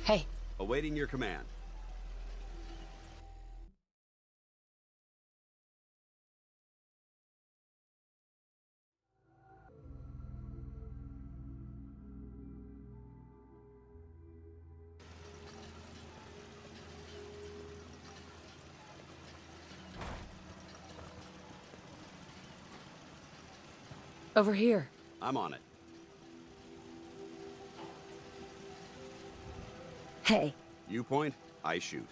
Hey. Awaiting your command. Over here. I'm on it. Hey. You point, I shoot.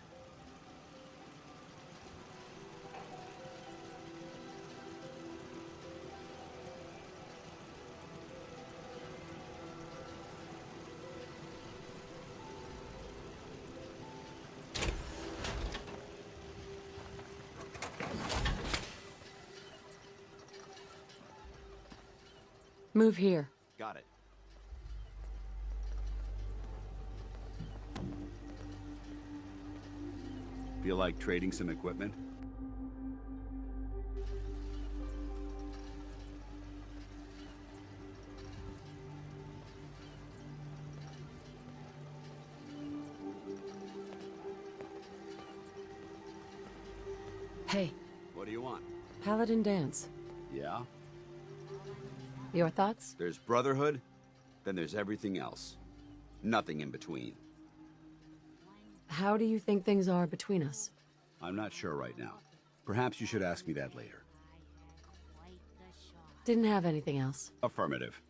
Move here. Got it. Feel like trading some equipment? Hey. What do you want? Paladin dance. Yeah? Your thoughts? There's brotherhood, then there's everything else. Nothing in between. How do you think things are between us? I'm not sure right now. Perhaps you should ask me that later. Didn't have anything else. Affirmative.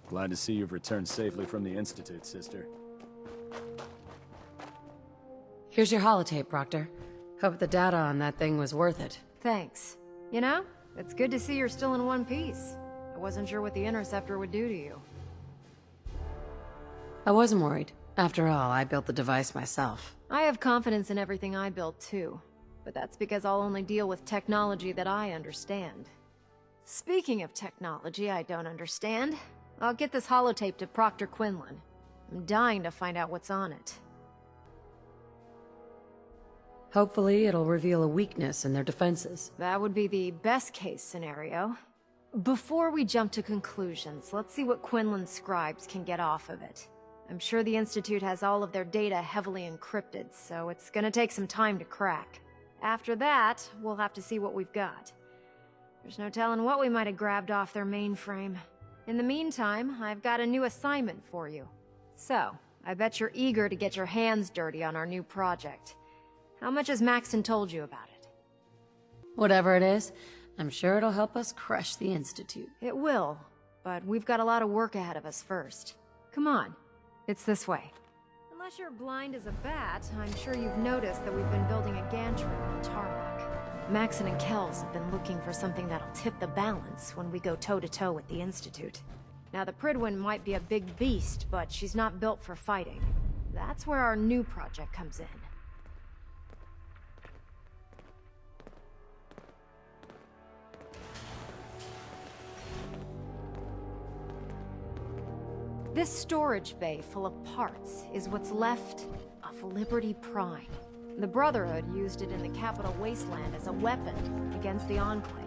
Glad to see you've returned safely from the Institute, sister. Here's your holotape, Proctor. Hope the data on that thing was worth it. Thanks. You know, it's good to see you're still in one piece. I wasn't sure what the Interceptor would do to you. I wasn't worried. After all, I built the device myself. I have confidence in everything I build too. But that's because I'll only deal with technology that I understand. Speaking of technology I don't understand, I'll get this holotape to Proctor Quinlan. I'm dying to find out what's on it. Hopefully, it'll reveal a weakness in their defenses. That would be the best case scenario. Before we jump to conclusions, let's see what Quinlan's scribes can get off of it. I'm sure the Institute has all of their data heavily encrypted, so it's gonna take some time to crack. After that, we'll have to see what we've got. There's no telling what we might have grabbed off their mainframe. In the meantime, I've got a new assignment for you. So, I bet you're eager to get your hands dirty on our new project. How much has Maxon told you about it? Whatever it is, I'm sure it'll help us crush the Institute. It will, but we've got a lot of work ahead of us first. Come on, it's this way. Unless you're blind as a bat, I'm sure you've noticed that we've been building a gantry on the tarmac. Maxon and Kells have been looking for something that'll tip the balance when we go toe-to-toe with the Institute. Now, the Prydwen might be a big beast, but she's not built for fighting. That's where our new project comes in. This storage bay full of parts is what's left of Liberty Prime. The Brotherhood used it in the Capital Wasteland as a weapon against the Enclave.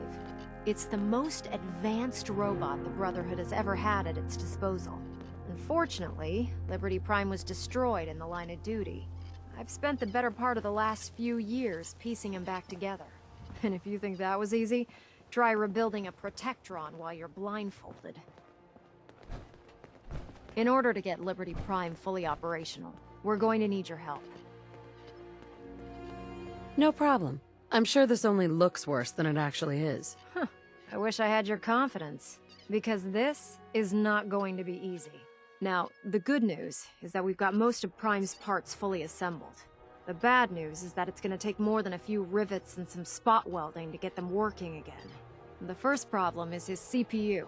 It's the most advanced robot the Brotherhood has ever had at its disposal. Unfortunately, Liberty Prime was destroyed in the line of duty. I've spent the better part of the last few years piecing him back together. And if you think that was easy, try rebuilding a Protectron while you're blindfolded. In order to get Liberty Prime fully operational, we're going to need your help. No problem. I'm sure this only looks worse than it actually is. Huh. I wish I had your confidence. Because this is not going to be easy. Now, the good news is that we've got most of Prime's parts fully assembled. The bad news is that it's gonna take more than a few rivets and some spot welding to get them working again. The first problem is his CPU.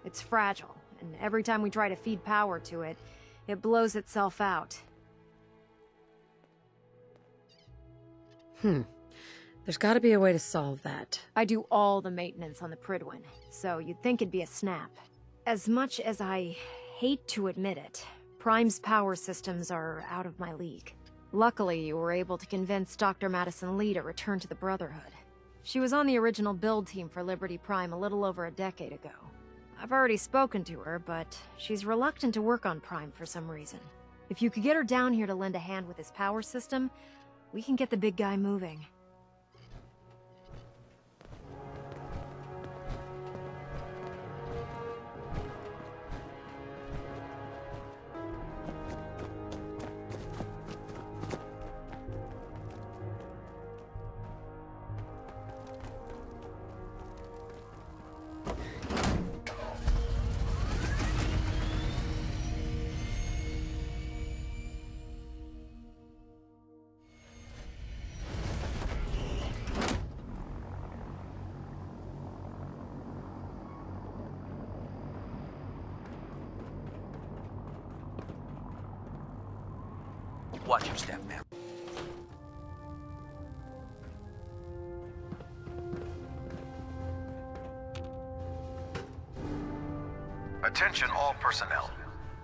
It's fragile, and every time we try to feed power to it, it blows itself out. There's gotta be a way to solve that. I do all the maintenance on the Prydwen, so you'd think it'd be a snap. As much as I hate to admit it, Prime's power systems are out of my league. Luckily, you were able to convince Dr. Madison Lee to return to the Brotherhood. She was on the original build team for Liberty Prime a little over a decade ago. I've already spoken to her, but she's reluctant to work on Prime for some reason. If you could get her down here to lend a hand with his power system, we can get the big guy moving. Watch your step, ma'am. Attention all personnel.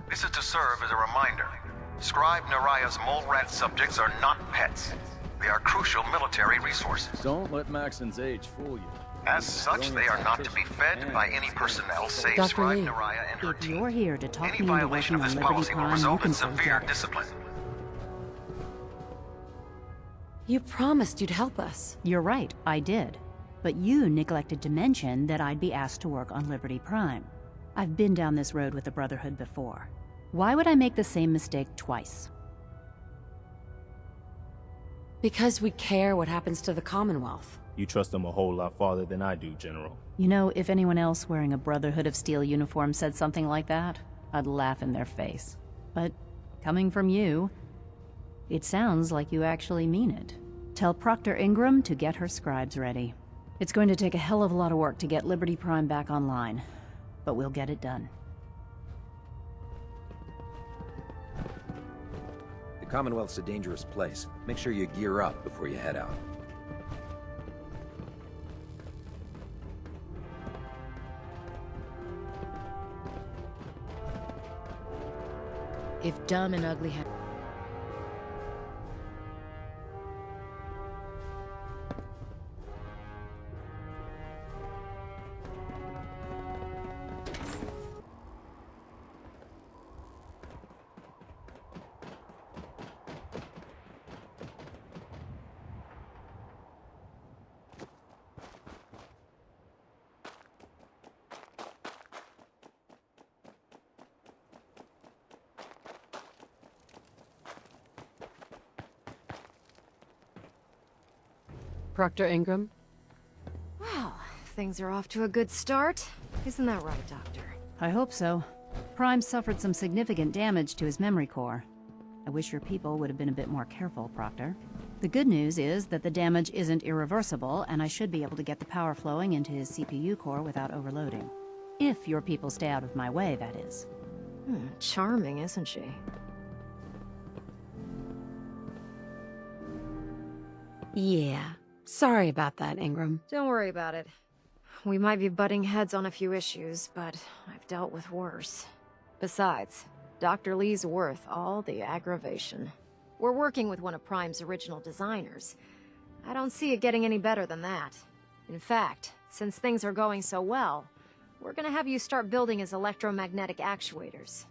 This is to serve as a reminder. Scribe Naraya's mole rat subjects are not pets. They are crucial military resources. Don't let Maxon's age fool you. As such, they are not to be fed by any personnel save Dr. Scribe Lee, Naraya and her If team. you're here to talk Any me into violation working of on this Liberty policy will Prime, you result can in severe forget it. discipline. You promised you'd help us. You're right, I did. But you neglected to mention that I'd be asked to work on Liberty Prime. I've been down this road with the Brotherhood before. Why would I make the same mistake twice? Because we care what happens to the Commonwealth. You trust them a whole lot farther than I do, General. You know, if anyone else wearing a Brotherhood of Steel uniform said something like that, I'd laugh in their face. But coming from you, it sounds like you actually mean it. Tell Proctor Ingram to get her scribes ready. It's going to take a hell of a lot of work to get Liberty Prime back online, but we'll get it done. The Commonwealth's a dangerous place. Make sure you gear up before you head out. If dumb and ugly Proctor Ingram? Well, things are off to a good start. Isn't that right, Doctor? I hope so. Prime suffered some significant damage to his memory core. I wish your people would have been a bit more careful, Proctor. The good news is that the damage isn't irreversible, and I should be able to get the power flowing into his CPU core without overloading. If your people stay out of my way, that is. Charming, isn't she? Yeah. Sorry about that, Ingram. Don't worry about it. We might be butting heads on a few issues, but I've dealt with worse. Besides, Dr. Lee's worth all the aggravation. We're working with one of Prime's original designers. I don't see it getting any better than that. In fact, since things are going so well, we're gonna have you start building his electromagnetic actuators.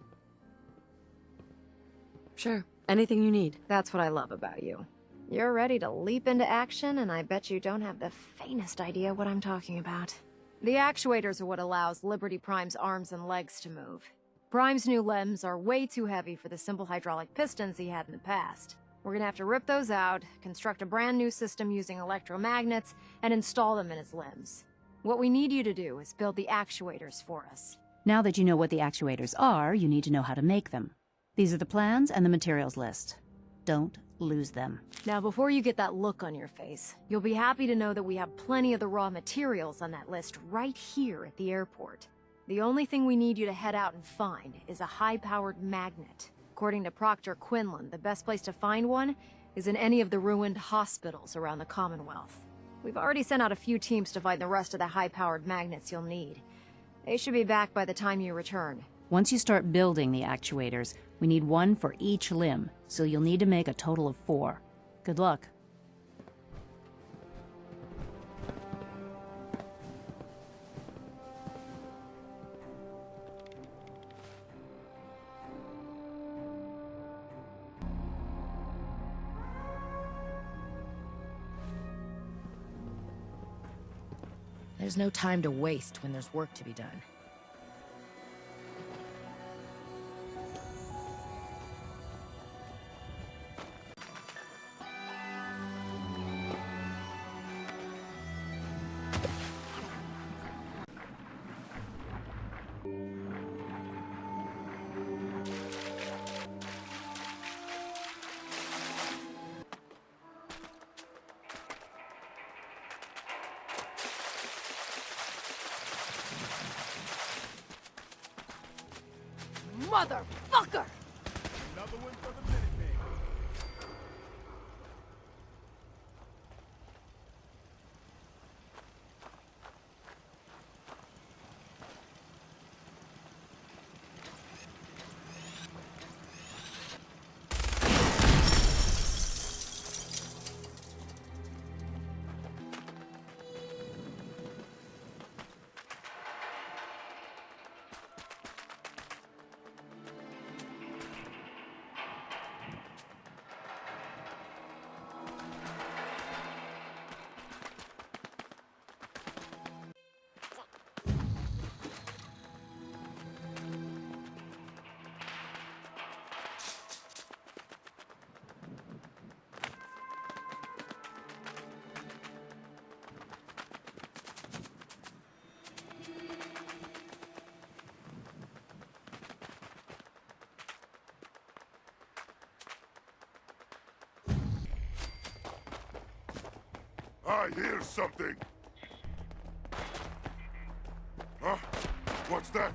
Sure. Anything you need. That's what I love about you. You're ready to leap into action, and I bet you don't have the faintest idea what I'm talking about. The actuators are what allows Liberty Prime's arms and legs to move. Prime's new limbs are way too heavy for the simple hydraulic pistons he had in the past. We're gonna have to rip those out, construct a brand new system using electromagnets, and install them in his limbs. What we need you to do is build the actuators for us. Now that you know what the actuators are, you need to know how to make them. These are the plans and the materials list. Don't lose them. Now, before you get that look on your face, you'll be happy to know that we have plenty of the raw materials on that list right here at the airport. The only thing we need you to head out and find is a high-powered magnet. According to Proctor Quinlan, the best place to find one is in any of the ruined hospitals around the Commonwealth. We've already sent out a few teams to find the rest of the high-powered magnets you'll need. They should be back by the time you return. Once you start building the actuators, we need one for each limb, so you'll need to make a total of 4. Good luck. There's no time to waste when there's work to be done. Motherfucker! Another one for the Minutemen. I hear something. Huh? What's that?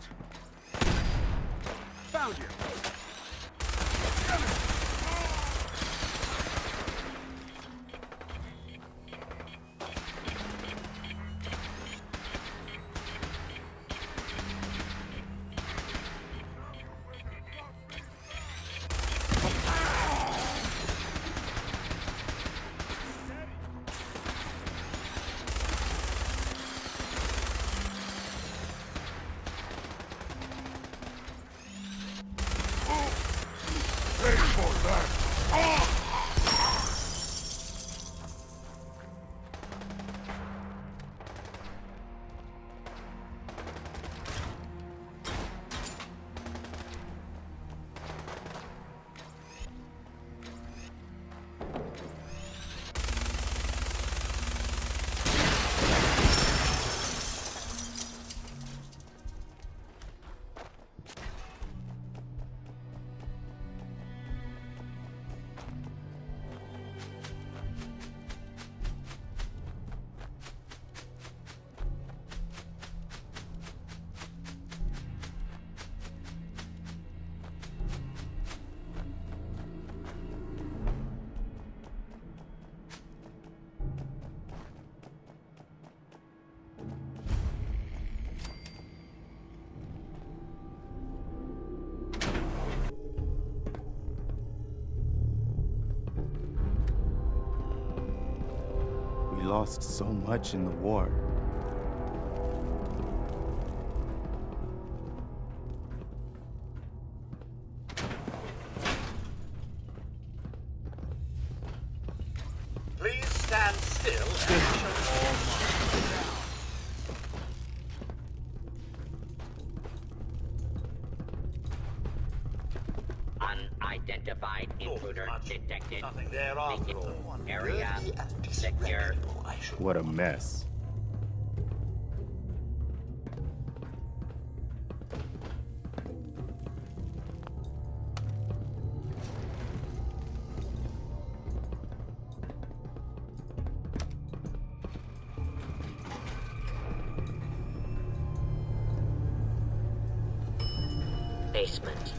Found you. Pay for that! We lost so much in the war. Please stand still and show all marks. Unidentified intruder detected. Nothing there after all. Area secure. What a mess. Basement.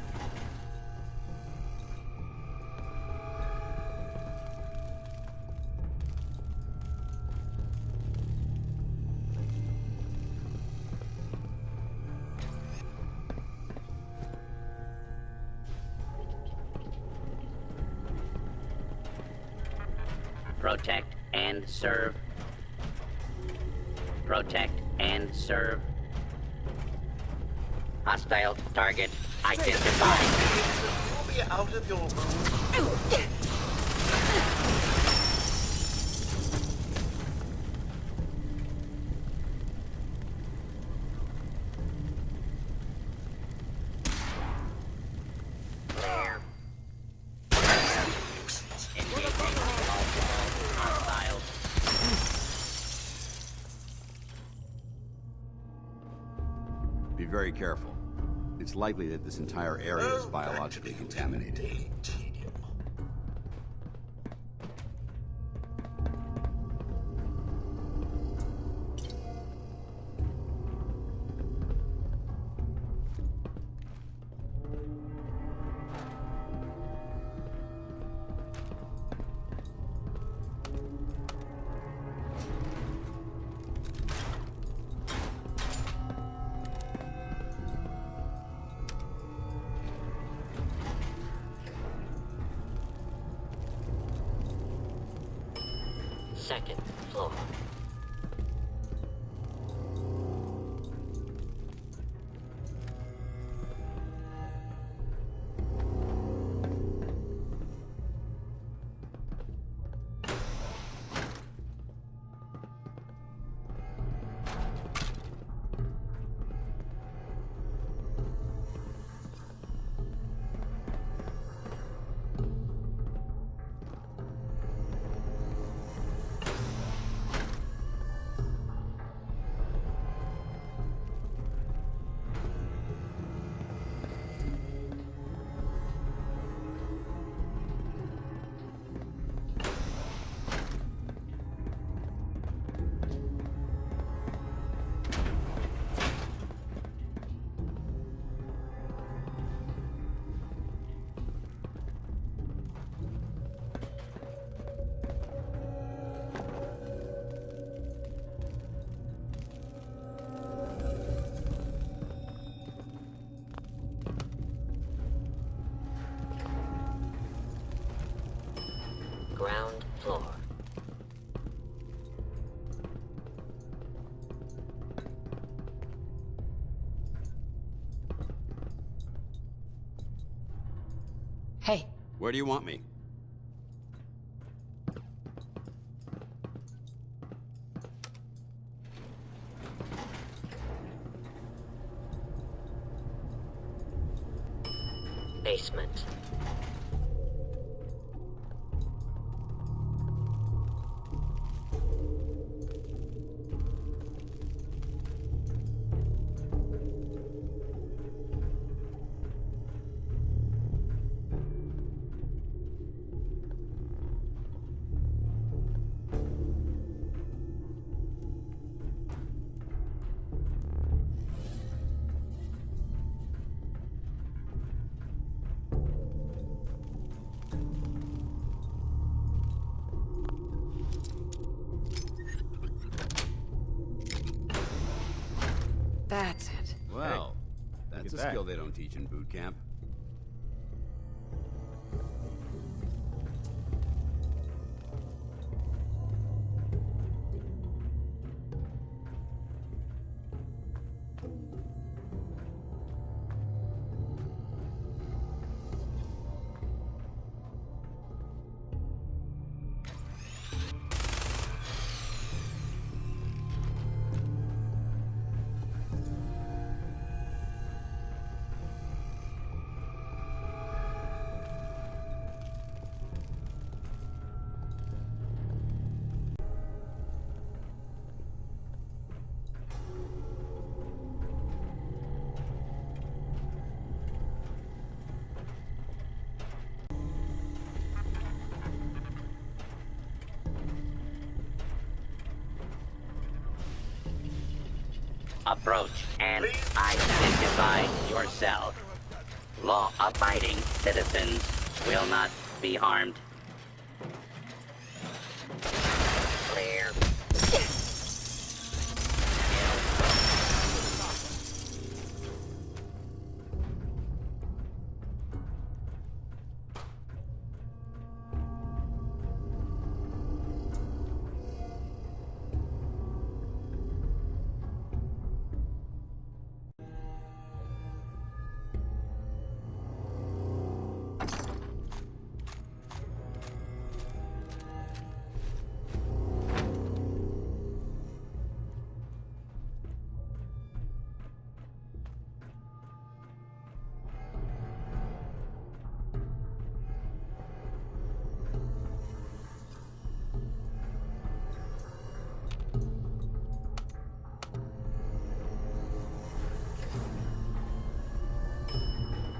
Protect and serve. Protect and serve. Hostile target identified. You'll be out of your room. Be very careful. It's likely that this entire area is biologically contaminated. Second floor. Ground floor. Hey, Where do you want me? Basement. that's it. Well, that's a that. skill they don't teach in boot camp. Approach and identify yourself. Law-abiding citizens will not be harmed. Clear.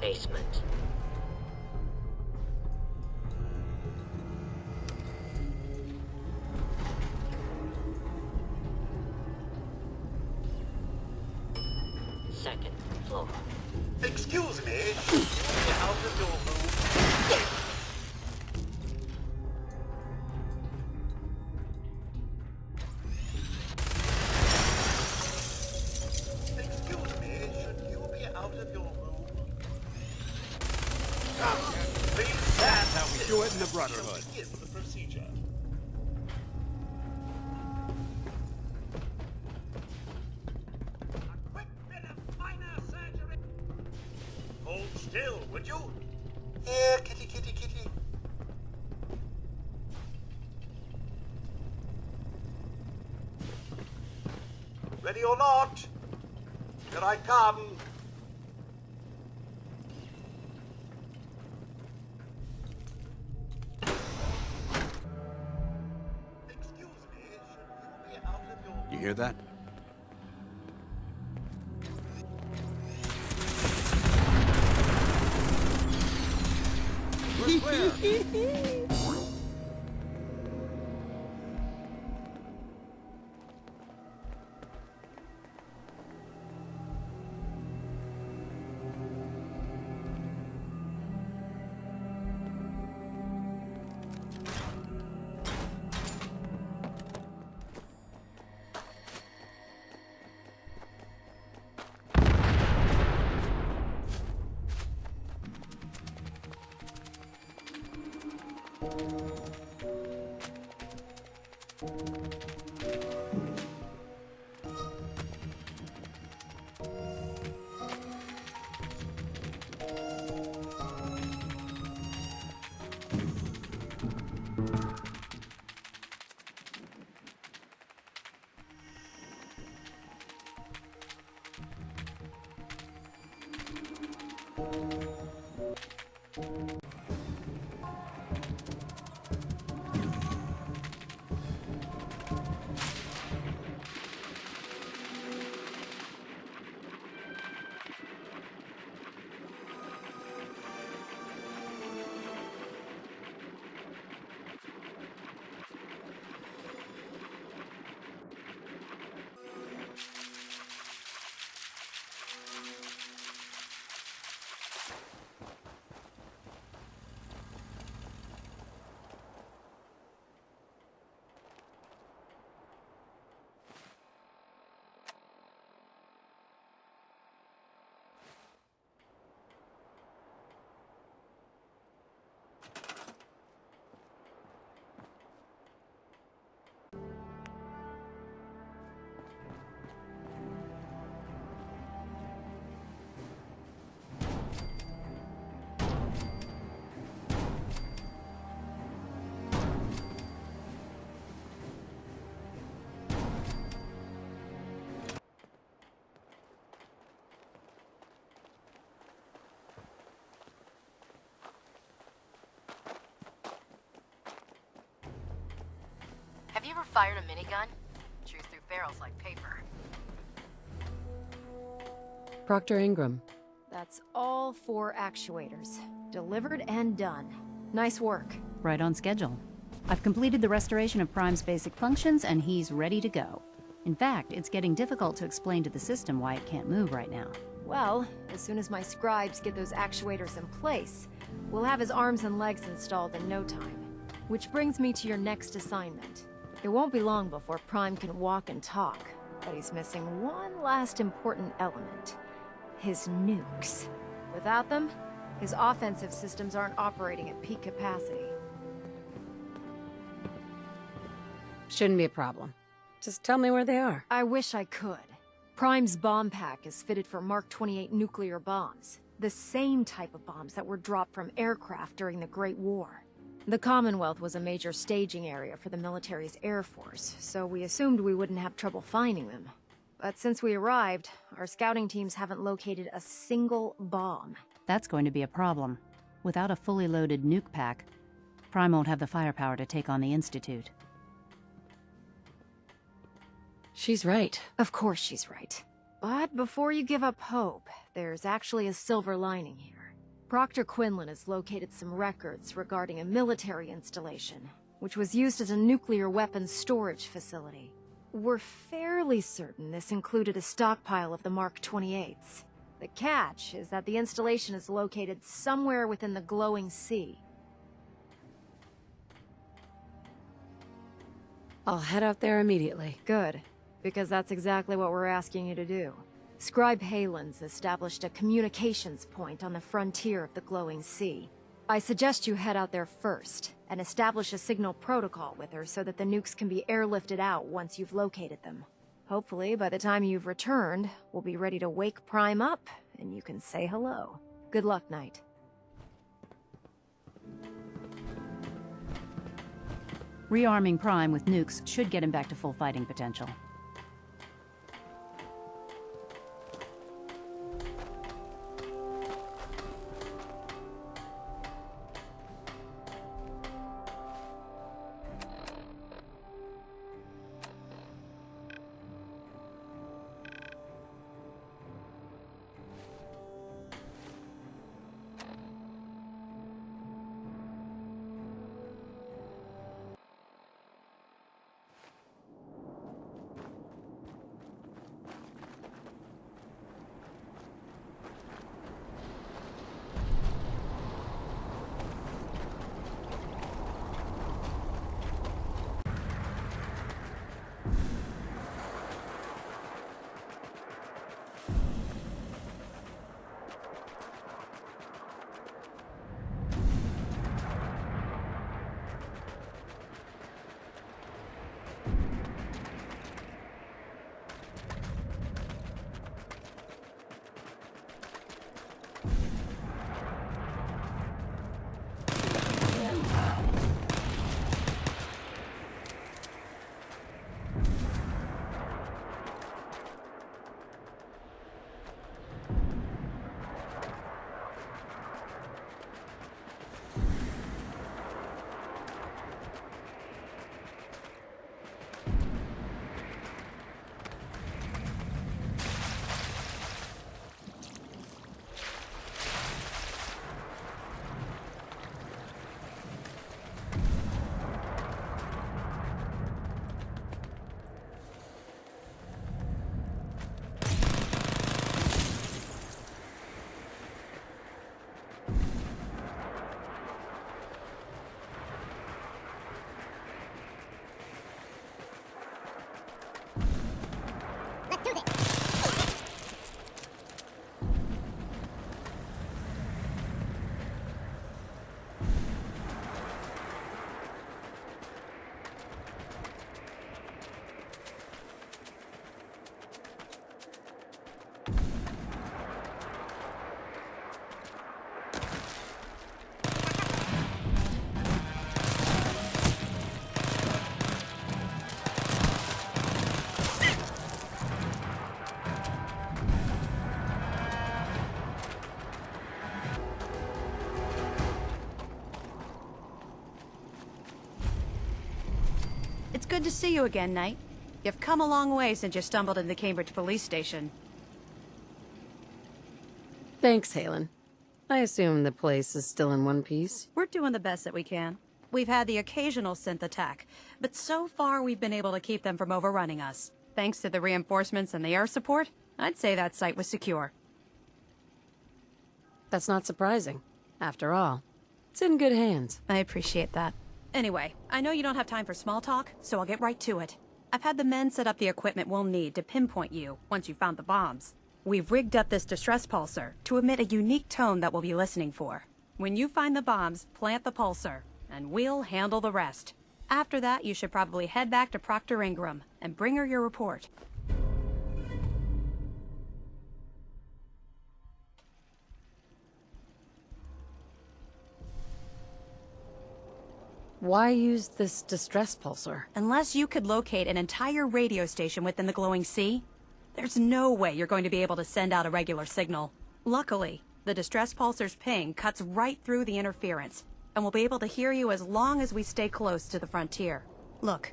Basement. Second floor. Excuse me. Get out of your room. Excuse me. Should you be out of your room? Please, that's how we do it in the Brotherhood. Begin the procedure. A quick bit of minor surgery. Hold still, would you? Here, kitty, kitty, kitty. Ready or not? Here I come. Excuse me, should you be out of your... You hear that? We're clear. Have you ever fired a minigun? Chews through barrels like paper. Proctor Ingram. That's all 4 actuators. Delivered and done. Nice work. Right on schedule. I've completed the restoration of Prime's basic functions, and he's ready to go. In fact, it's getting difficult to explain to the system why it can't move right now. Well, as soon as my scribes get those actuators in place, we'll have his arms and legs installed in no time. Which brings me to your next assignment. It won't be long before Prime can walk and talk, but he's missing one last important element. His nukes. Without them, his offensive systems aren't operating at peak capacity. Shouldn't be a problem. Just tell me where they are. I wish I could. Prime's bomb pack is fitted for Mark 28 nuclear bombs. The same type of bombs that were dropped from aircraft during the Great War. The Commonwealth was a major staging area for the military's air force, so we assumed we wouldn't have trouble finding them. But since we arrived, our scouting teams haven't located a single bomb. That's going to be a problem. Without a fully loaded nuke pack, Prime won't have the firepower to take on the Institute. She's right. Of course she's right. But before you give up hope, there's actually a silver lining here. Proctor Quinlan has located some records regarding a military installation, which was used as a nuclear weapons storage facility. We're fairly certain this included a stockpile of the Mark 28s. The catch is that the installation is located somewhere within the glowing sea. I'll head out there immediately. Good, because that's exactly what we're asking you to do. Scribe Halen's established a communications point on the frontier of the glowing sea. I suggest you head out there first, and establish a signal protocol with her so that the nukes can be airlifted out once you've located them. Hopefully, by the time you've returned, we'll be ready to wake Prime up, and you can say hello. Good luck, Knight. Rearming Prime with nukes should get him back to full fighting potential. It's good to see you again, Knight. You've come a long way since you stumbled into the Cambridge police station. Thanks, Halen. I assume the place is still in one piece. We're doing the best that we can. We've had the occasional synth attack, but so far we've been able to keep them from overrunning us. Thanks to the reinforcements and the air support, I'd say that site was secure. That's not surprising. After all, it's in good hands. I appreciate that. Anyway, I know you don't have time for small talk, so I'll get right to it. I've had the men set up the equipment we'll need to pinpoint you once you've found the bombs. We've rigged up this distress pulsar to emit a unique tone that we'll be listening for. When you find the bombs, plant the pulsar, and we'll handle the rest. After that, you should probably head back to Proctor Ingram and bring her your report. Why use this distress pulsar? Unless you could locate an entire radio station within the glowing sea, there's no way you're going to be able to send out a regular signal. Luckily, the distress pulsar's ping cuts right through the interference, and we'll be able to hear you as long as we stay close to the frontier. Look,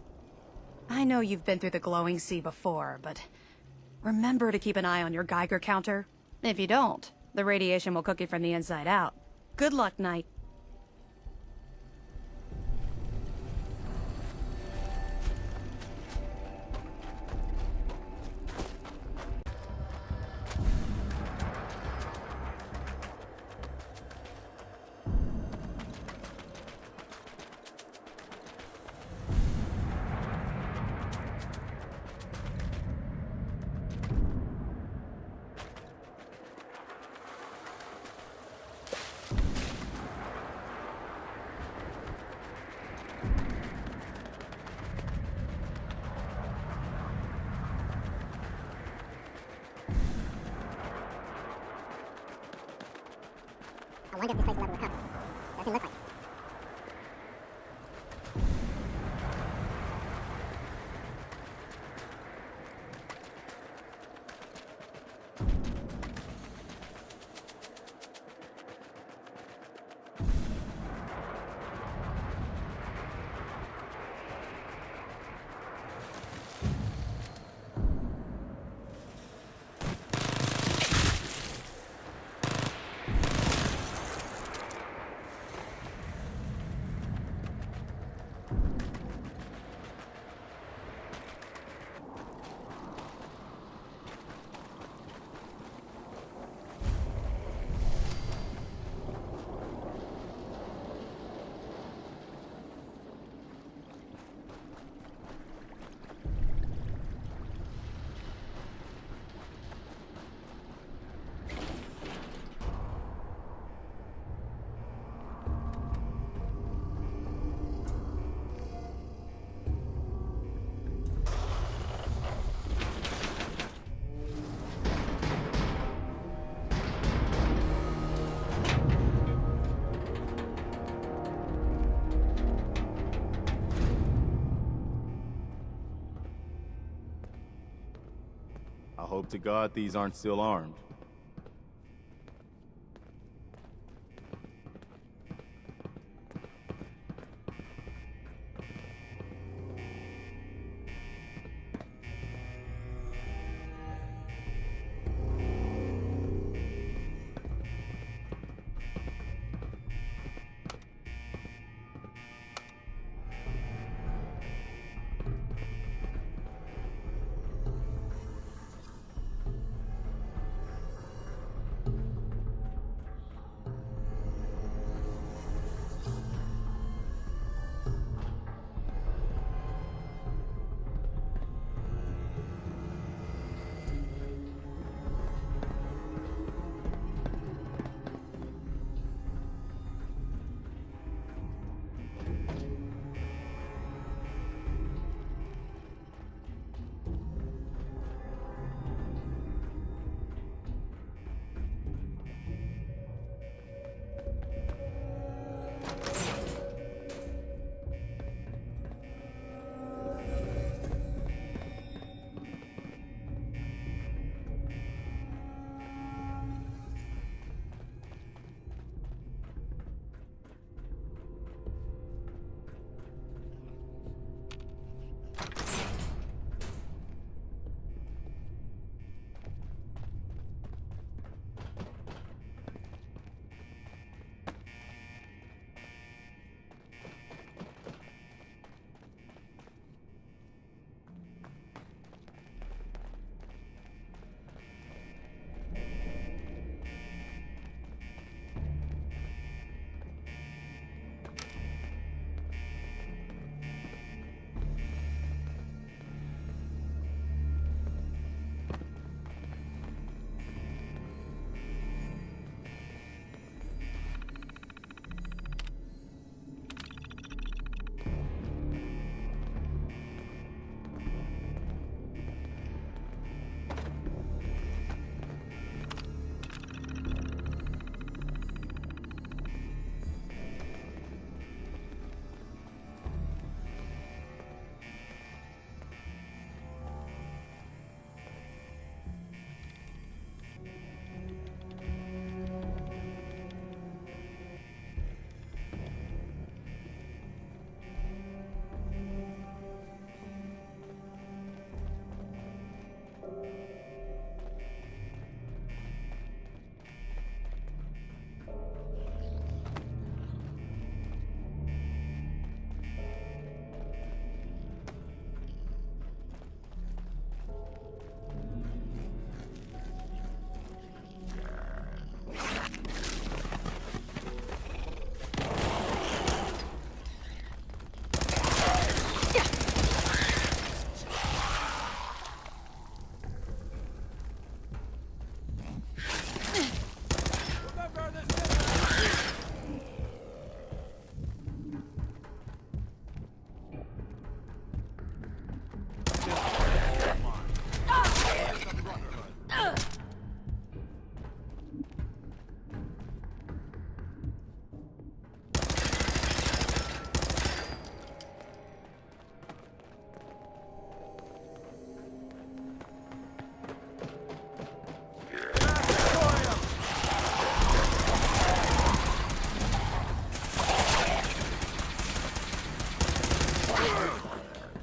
I know you've been through the glowing sea before, but remember to keep an eye on your Geiger counter. If you don't, the radiation will cook you from the inside out. Good luck, Knight. I wonder if this place will ever recover. Doesn't look like it. I hope to God these aren't still armed.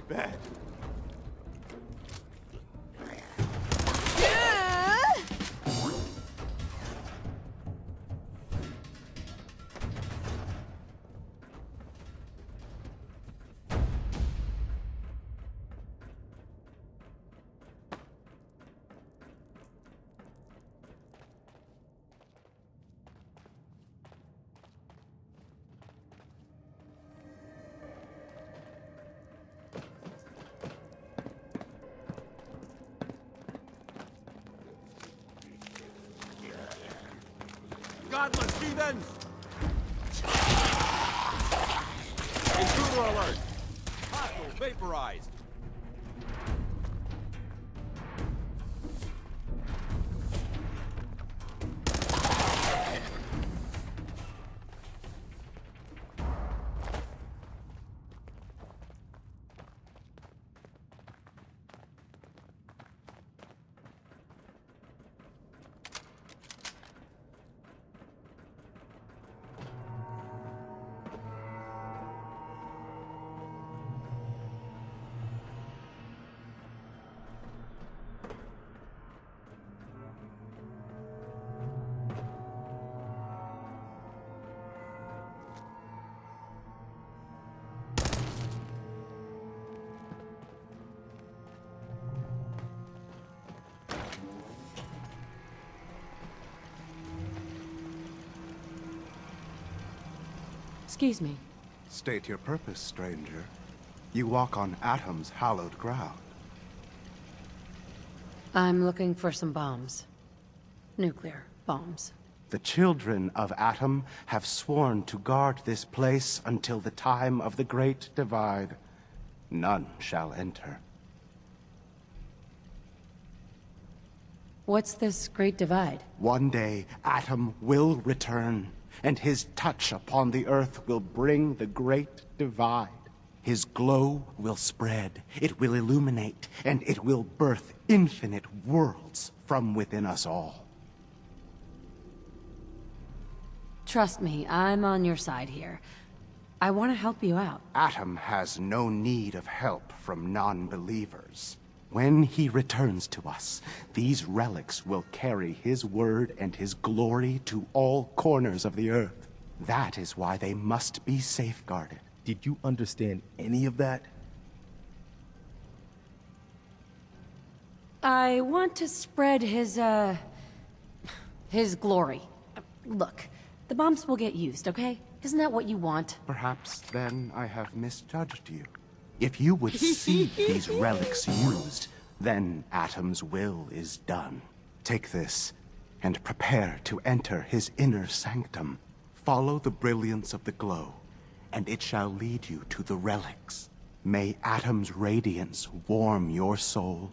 bed. Godless heathens! Intruder alert! Hostile vaporized! Excuse me. State your purpose, stranger. You walk on Atom's hallowed ground. I'm looking for some bombs. Nuclear bombs. The children of Atom have sworn to guard this place until the time of the Great Divide. None shall enter. What's this Great Divide? One day, Atom will return, and his touch upon the Earth will bring the Great Divide. His glow will spread, it will illuminate, and it will birth infinite worlds from within us all. Trust me, I'm on your side here. I want to help you out. Atom has no need of help from non-believers. When he returns to us, these relics will carry his word and his glory to all corners of the Earth. That is why they must be safeguarded. Did you understand any of that? I want to spread his glory. Look, the bombs will get used, okay? Isn't that what you want? Perhaps then I have misjudged you. If you would see these relics used, then Atom's will is done. Take this, and prepare to enter his inner sanctum. Follow the brilliance of the glow, and it shall lead you to the relics. May Atom's radiance warm your soul.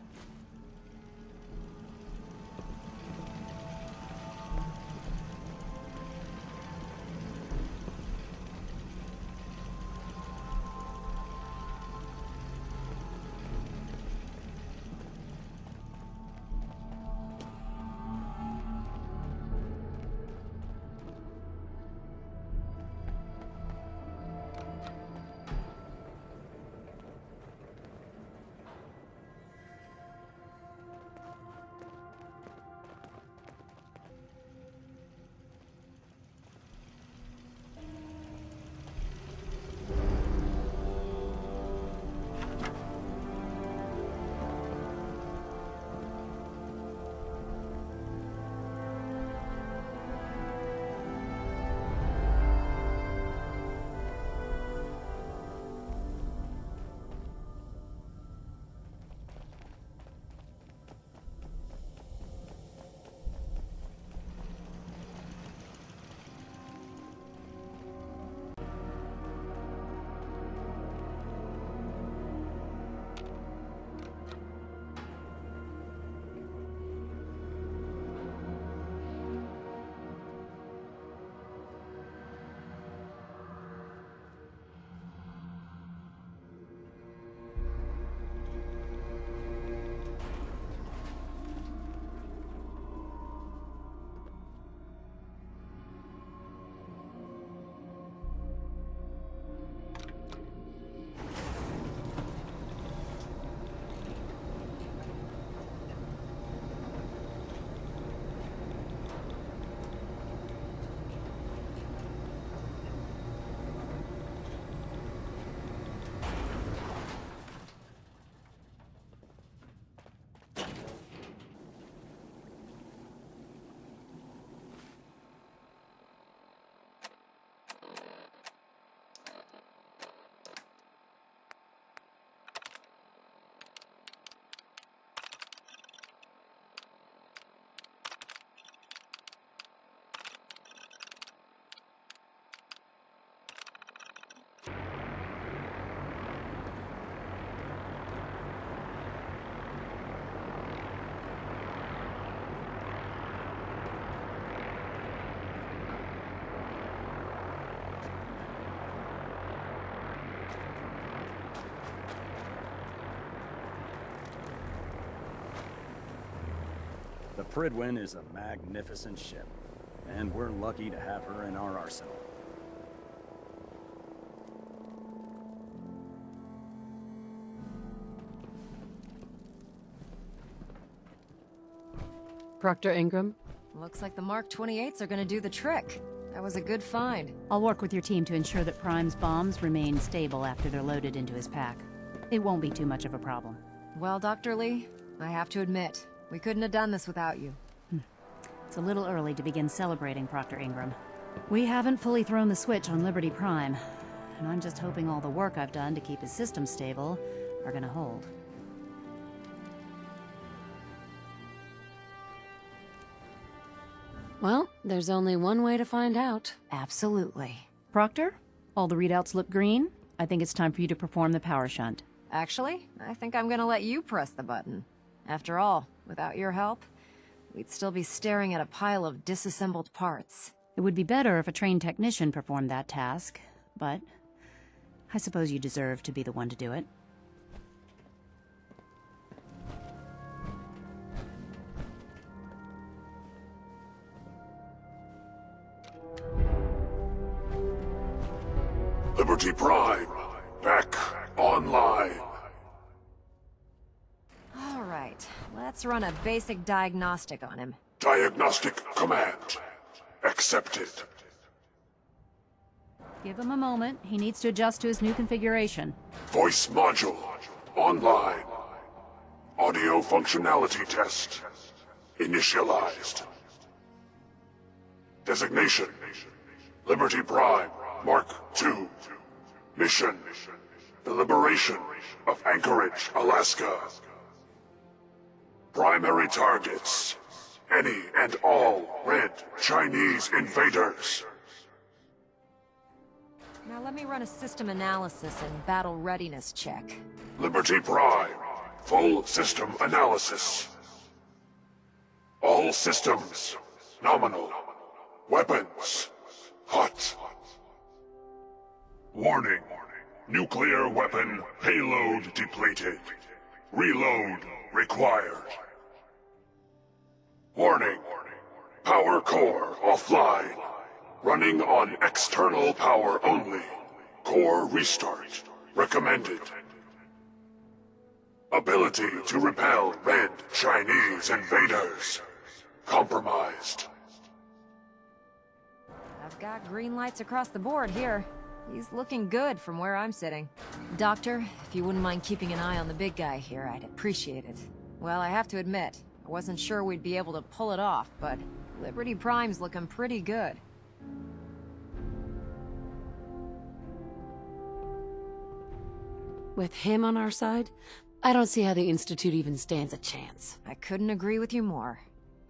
The Pridwin is a magnificent ship, and we're lucky to have her in our arsenal. Proctor Ingram? Looks like the Mark 28s are gonna do the trick. That was a good find. I'll work with your team to ensure that Prime's bombs remain stable after they're loaded into his pack. It won't be too much of a problem. Well, Dr. Lee, I have to admit, we couldn't have done this without you. It's a little early to begin celebrating, Proctor Ingram. We haven't fully thrown the switch on Liberty Prime, and I'm just hoping all the work I've done to keep his system stable are gonna hold. Well, there's only one way to find out. Absolutely. Proctor, all the readouts look green. I think it's time for you to perform the power shunt. Actually, I think I'm gonna let you press the button. After all, without your help, we'd still be staring at a pile of disassembled parts. It would be better if a trained technician performed that task, but I suppose you deserve to be the one to do it. Liberty Prime, back online. All right, let's run a basic diagnostic on him. Diagnostic command accepted. Give him a moment. He needs to adjust to his new configuration. Voice module online. Audio functionality test initialized. Designation: Liberty Prime Mark II. Mission: the liberation of Anchorage, Alaska. Primary targets: any and all red Chinese invaders. Now let me run a system analysis and battle readiness check. Liberty Prime, full system analysis. All systems nominal. Weapons hot. Warning: nuclear weapon payload depleted. Reload required. Warning: power core offline. Running on external power only. Core restart recommended. Ability to repel red Chinese invaders compromised. I've got green lights across the board here. He's looking good from where I'm sitting. Doctor, if you wouldn't mind keeping an eye on the big guy here, I'd appreciate it. Well, I have to admit, I wasn't sure we'd be able to pull it off, but Liberty Prime's looking pretty good. With him on our side, I don't see how the Institute even stands a chance. I couldn't agree with you more.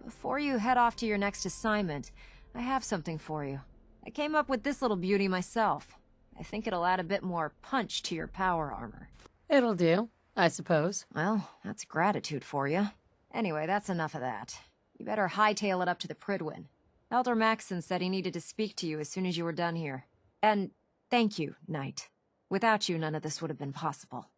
Before you head off to your next assignment, I have something for you. I came up with this little beauty myself. I think it'll add a bit more punch to your power armor. It'll do, I suppose. Well, that's gratitude for you. Anyway, that's enough of that. You better hightail it up to the Pridwin. Elder Maxson said he needed to speak to you as soon as you were done here. And thank you, Knight. Without you, none of this would have been possible.